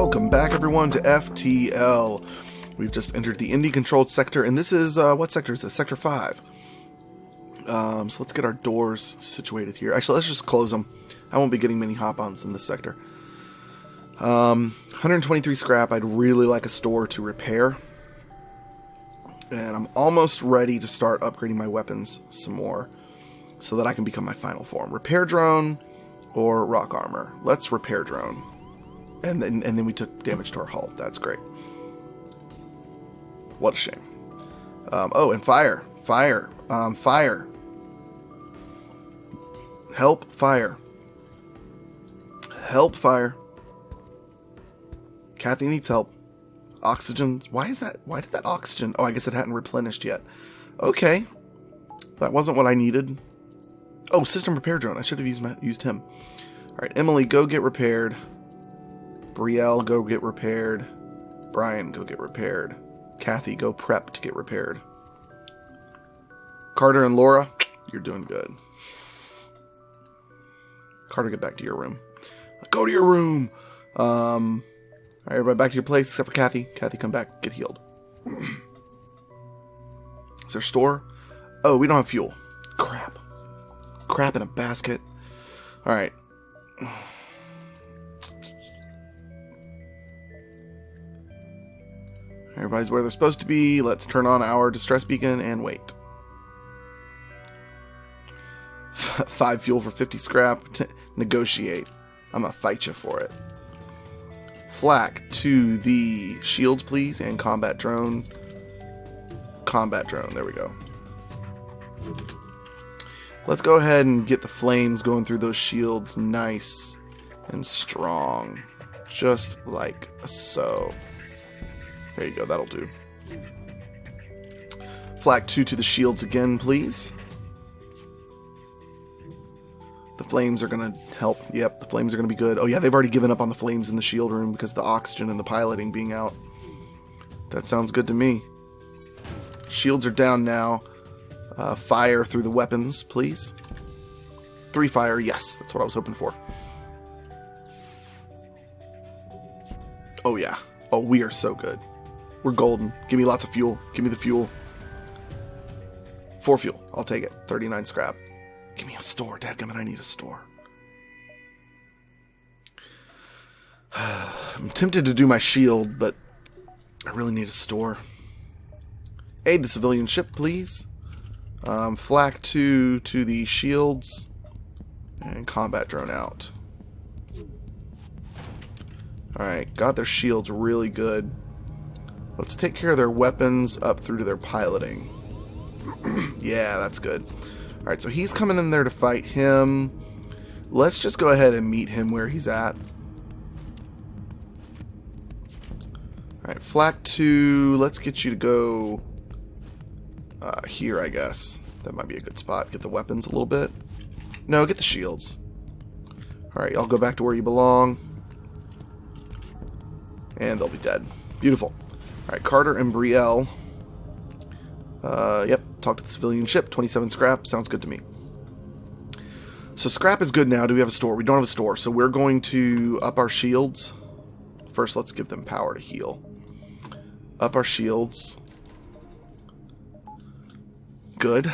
Welcome back, everyone, to FTL. We've just entered the Indy-controlled sector, and this is, what sector is this? Sector 5. So let's get our doors situated here. Actually, let's just close them. I won't be getting many hop-ons in this sector. 123 scrap. I'd really like a store to repair. And I'm almost ready to start upgrading my weapons some more so that I can become my final form. Repair drone or rock armor. Let's repair drone. And then we took damage to our hull. That's great. What a shame. Oh, and fire. Fire. Fire. Help, fire. Help, fire. Kathy needs help. Oxygen. Why did that oxygen? Oh, I guess it hadn't replenished yet. Okay. That wasn't what I needed. Oh, system repair drone. I should have used him. Alright, Emily, go get repaired. Brielle, go get repaired. Brian, go get repaired. Kathy, go prep to get repaired. Carter and Laura, you're doing good. Carter, get back to your room. Go to your room! Alright, everybody back to your place except for Kathy. Kathy, come back. Get healed. Is there a store? Oh, we don't have fuel. Crap. Crap in a basket. Alright. Everybody's where they're supposed to be. Let's turn on our distress beacon and wait. 5 fuel for 50 scrap. Negotiate. I'm gonna fight you for it. Flak to the shields, please, and combat drone. Combat drone. There we go. Let's go ahead and get the flames going through those shields nice and strong. Just like so. There you go, that'll do. Flak 2 to the shields again, please. The flames are going to help. Yep, the flames are going to be good. Oh yeah, they've already given up on the flames in the shield room because of the oxygen and the piloting being out. That sounds good to me. Shields are down now. Fire through the weapons, please. 3 fire, yes, that's what I was hoping for. Oh yeah. Oh, we are so good. We're golden. Give me lots of fuel. Give me the fuel. 4 fuel. I'll take it. 39 scrap. Give me a store. Dadgummit, I need a store. I'm tempted to do my shield, but I really need a store. Aid the civilian ship, please. Flak 2 to the shields. And combat drone out. Alright, got their shields really good. Let's take care of their weapons up through to their piloting. Yeah, that's good. Alright, so he's coming in there to fight him. Let's just go ahead and meet him where he's at. Alright, Flak 2, let's get you to go here, I guess. That might be a good spot. Get the weapons a little bit. No, get the shields. Alright, y'all go back to where you belong. And they'll be dead. Beautiful. Alright, Carter and Brielle. Yep, talk to the civilian ship. 27 scrap. Sounds good to me. So scrap is good now. Do we have a store? We don't have a store. So we're going to up our shields. First, let's give them power to heal. Up our shields. Good.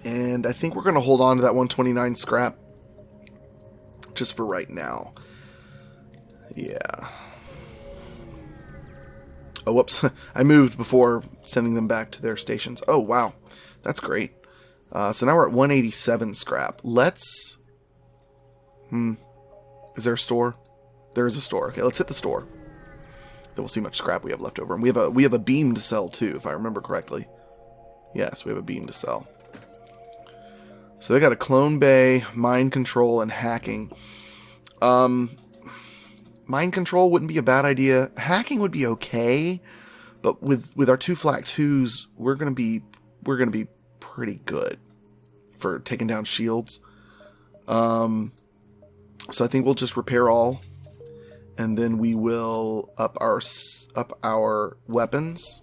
And I think we're going to hold on to that 129 scrap. Just for right now. Yeah. Oh, whoops. I moved before sending them back to their stations. Oh, wow. That's great. So now we're at 187 scrap. Let's... Is there a store? There is a store. Okay, let's hit the store. Then we'll see how much scrap we have left over. And we have a beam to sell, too, if I remember correctly. Yes, we have a beam to sell. So they got a clone bay, mind control, and hacking. Mind control wouldn't be a bad idea. Hacking would be okay, but with our 2 Flak 2s, we're gonna be pretty good for taking down shields. So I think we'll just repair all, and then we will up our weapons,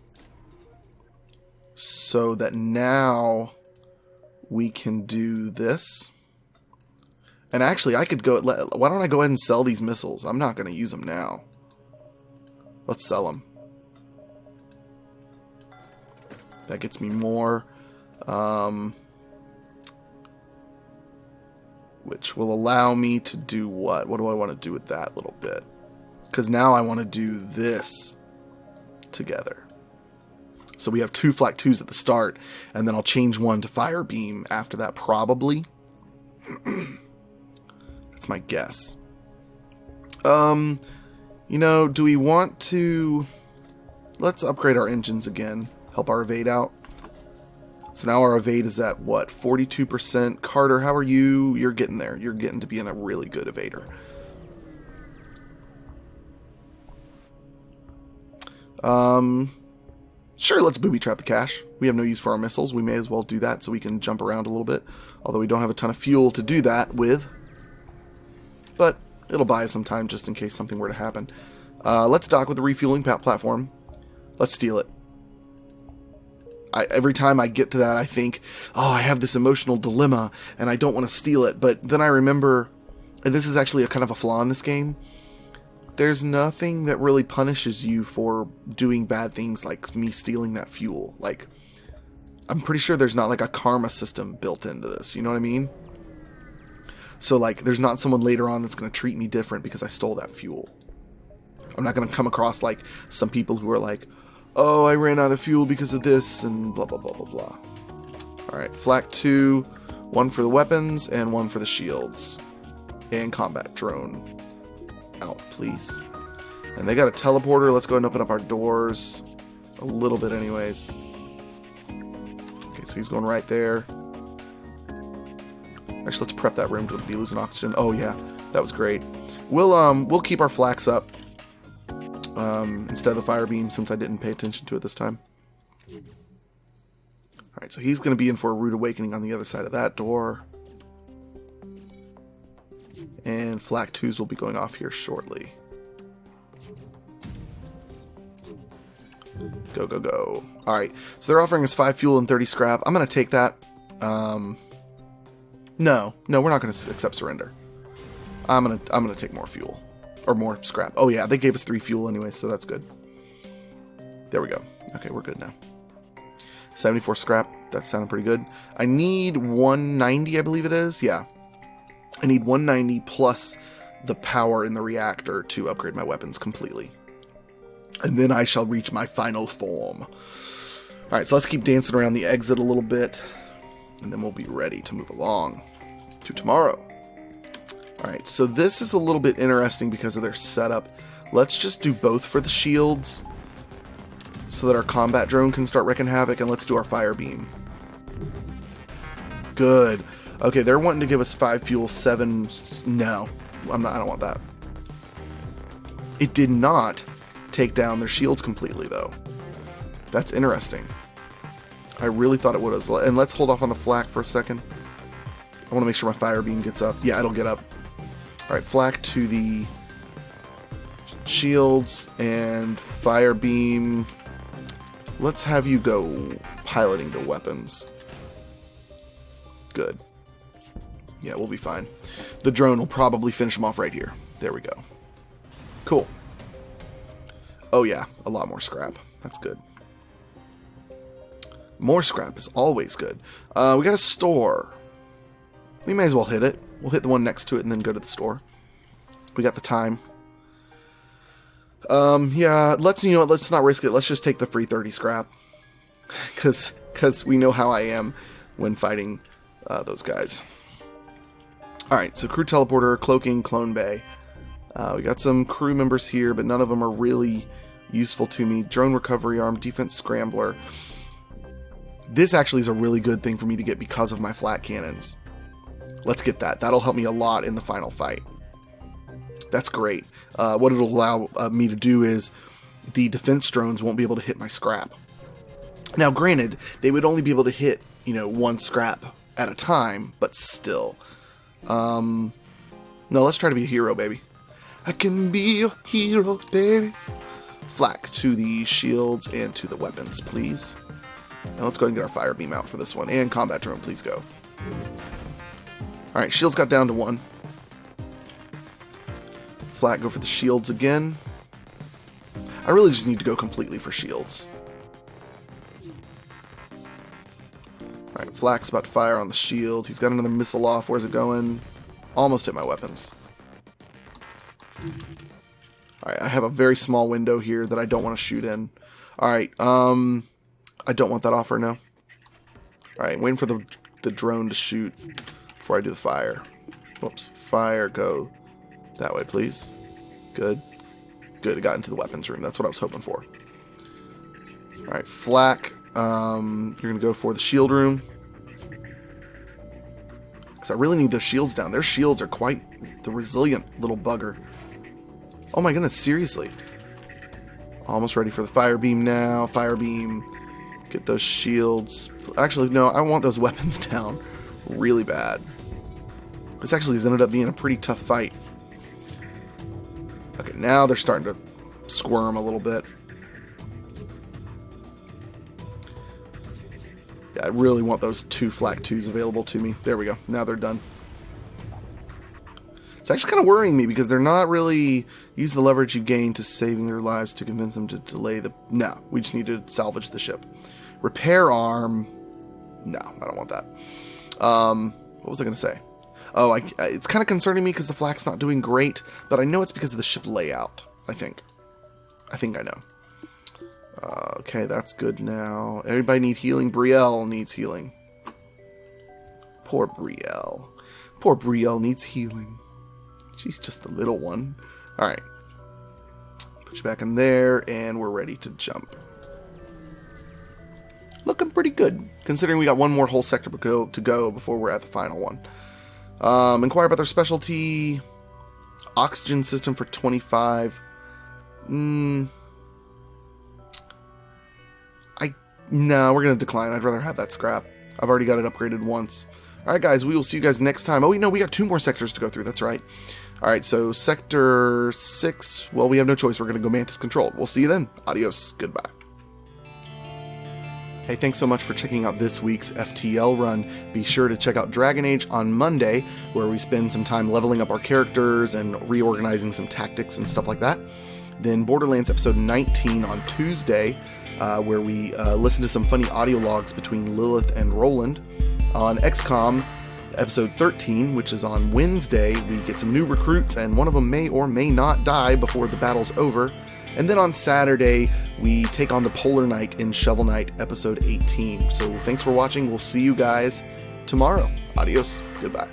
so that now we can do this. And actually, I could go... Why don't I go ahead and sell these missiles? I'm not going to use them now. Let's sell them. That gets me more. Which will allow me to do what? What do I want to do with that little bit? Because now I want to do this together. So we have 2 Flak 2s at the start, and then I'll change one to Fire Beam after that, probably. That's my guess. You know, do we want to... Let's upgrade our engines again. Help our evade out. So now our evade is at, what, 42%? Carter, how are you? You're getting there. You're getting to being a really good evader. Sure, let's booby trap the cache. We have no use for our missiles. We may as well do that so we can jump around a little bit. Although we don't have a ton of fuel to do that with. But it'll buy us some time just in case something were to happen. Let's dock with the refueling platform. Let's steal it. Every time I get to that, I think, oh, I have this emotional dilemma, and I don't want to steal it. But then I remember, and this is actually a kind of a flaw in this game, there's nothing that really punishes you for doing bad things like me stealing that fuel. Like, I'm pretty sure there's not like a karma system built into this, you know what I mean? So like, there's not someone later on that's going to treat me different because I stole that fuel. I'm not going to come across like some people who are like, oh, I ran out of fuel because of this, and blah, blah, blah, blah, blah. Alright, Flak 2, 1 for the weapons, and 1 for the shields. And combat drone. Out, please. And they got a teleporter. Let's go ahead and open up our doors. A little bit anyways. Okay, so he's going right there. Actually, let's prep that room to be losing oxygen. Oh, yeah. That was great. We'll keep our flaks up. Instead of the fire beam, since I didn't pay attention to it this time. Alright, so he's going to be in for a rude awakening on the other side of that door. And Flak 2s will be going off here shortly. Go, go, go. Alright, so they're offering us 5 fuel and 30 scrap. I'm going to take that. No, we're not going to accept surrender. I'm gonna take more fuel. Or more scrap. Oh yeah, they gave us 3 fuel anyway, so that's good. There we go. Okay, we're good now. 74 scrap. That's sounding pretty good. I need 190, I believe it is. Yeah. I need 190 plus the power in the reactor to upgrade my weapons completely. And then I shall reach my final form. Alright, so let's keep dancing around the exit a little bit. And then we'll be ready to move along to tomorrow. Alright, so this is a little bit interesting because of their setup. Let's just do both for the shields so that our combat drone can start wreaking havoc, and let's do our fire beam. Good. Okay, they're wanting to give us 5 fuel, 7... No, I don't want that. It did not take down their shields completely, though. That's interesting. I really thought it would have. And let's hold off on the flak for a second. I want to make sure my fire beam gets up. Yeah, it'll get up. Alright, flak to the shields and fire beam. Let's have you go piloting to weapons. Good. Yeah, we'll be fine. The drone will probably finish them off right here. There we go. Cool. Oh yeah, a lot more scrap. That's good. More scrap is always good. We got a store. We may as well hit it. We'll hit the one next to it and then go to the store. We got the time. Yeah, let's not risk it. Let's just take the free 30 scrap. Because we know how I am when fighting those guys. Alright, so crew teleporter, cloaking, clone bay. We got some crew members here, but none of them are really useful to me. Drone recovery arm, defense scrambler. This actually is a really good thing for me to get because of my flat cannons. Let's get that. That'll help me a lot in the final fight. That's great. What it'll allow me to do is the defense drones won't be able to hit my scrap. Now, granted, they would only be able to hit, 1 scrap at a time, but still. No, let's try to be a hero, baby. I can be your hero, baby. Flak to the shields and to the weapons, please. Now let's go ahead and get our fire beam out for this one. And combat drone, please go. Alright, shields got down to 1. Flak, go for the shields again. I really just need to go completely for shields. Alright, Flak's about to fire on the shields. He's got another missile off. Where's it going? Almost hit my weapons. Alright, I have a very small window here that I don't want to shoot in. Alright, I don't want that offer now. Alright, waiting for the drone to shoot before I do the fire. Whoops. Fire, go that way, please. Good. Good, it got into the weapons room. That's what I was hoping for. Alright, Flak. You're going to go for the shield room. Because I really need those shields down. Their shields are quite the resilient little bugger. Oh my goodness, seriously. Almost ready for the fire beam now. Fire beam. Get those shields. Actually, no, I want those weapons down really bad. This actually has ended up being a pretty tough fight. Okay, now they're starting to squirm a little bit. Yeah, I really want those 2 Flak 2s available to me. There we go. Now they're done. It's actually kind of worrying me because they're not really use the leverage you gain to saving their lives to convince them to delay the... No, we just need to salvage the ship. Repair arm. No, I don't want that. What was I going to say? Oh, it's kind of concerning me because the Flak's not doing great, but I know it's because of the ship layout, I think. I know. Okay, that's good now. Everybody need healing. Brielle needs healing. Poor Brielle. Poor Brielle needs healing. She's just a little one. Alright. Put you back in there, and we're ready to jump. Looking pretty good, considering we got one more whole sector to go before we're at the final one. Inquire about their specialty. Oxygen system for 25. No, we're going to decline. I'd rather have that scrap. I've already got it upgraded once. Alright guys, we will see you guys next time. Oh wait, no, we got 2 more sectors to go through. That's right. Alright, so Sector 6, well, we have no choice. We're going to go Mantis controlled. We'll see you then. Adios. Goodbye. Hey, thanks so much for checking out this week's FTL run. Be sure to check out Dragon Age on Monday, where we spend some time leveling up our characters and reorganizing some tactics and stuff like that. Then Borderlands episode 19 on Tuesday, where we listen to some funny audio logs between Lilith and Roland. On XCOM episode 13, which is on Wednesday, we get some new recruits, and one of them may or may not die before the battle's over. And then on Saturday, we take on the Polar Knight in Shovel Knight episode 18. So thanks for watching. We'll see you guys tomorrow. Adios. Goodbye.